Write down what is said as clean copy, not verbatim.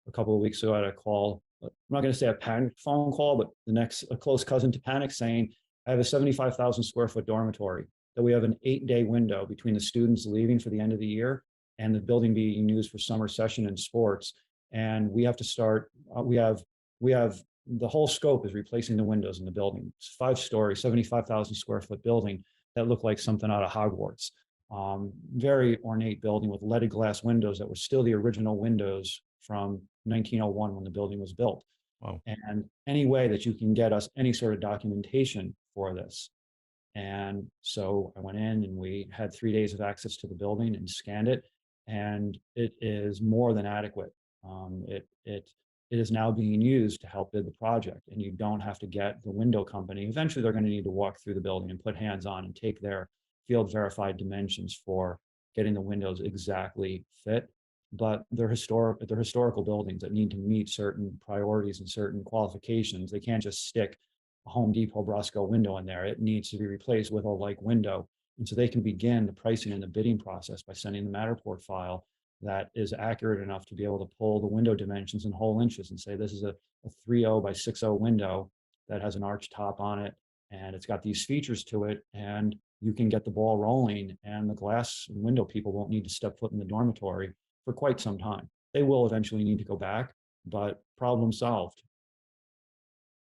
a couple of weeks ago, I had a call. I'm not going to say a panic phone call, but a close cousin to panic, saying, I have a 75,000 square foot dormitory that we have an 8-day window between the students leaving for the end of the year and the building being used for summer session and sports. And we have to start, we have the whole scope is replacing the windows in the building. It's 5-story, 75,000 square foot building that looked like something out of Hogwarts. Very ornate building with leaded glass windows that were still the original windows from 1901 when the building was built. Wow. And any way that you can get us any sort of documentation for this. And so I went in and we had 3 days of access to the building and scanned it. And it is more than adequate. It is now being used to help bid the project, and you don't have to get the window company. Eventually, they're going to need to walk through the building and put hands on and take their field verified dimensions for getting the windows exactly fit. But they're historical buildings that need to meet certain priorities and certain qualifications. They can't just stick a Home Depot Brosco window in there. It needs to be replaced with a like window. And so they can begin the pricing and the bidding process by sending the Matterport file that is accurate enough to be able to pull the window dimensions in whole inches and say, this is a 3.0 by 6.0 window that has an arch top on it, and it's got these features to it, and you can get the ball rolling, and the glass and window people won't need to step foot in the dormitory for quite some time. They will eventually need to go back, but problem solved.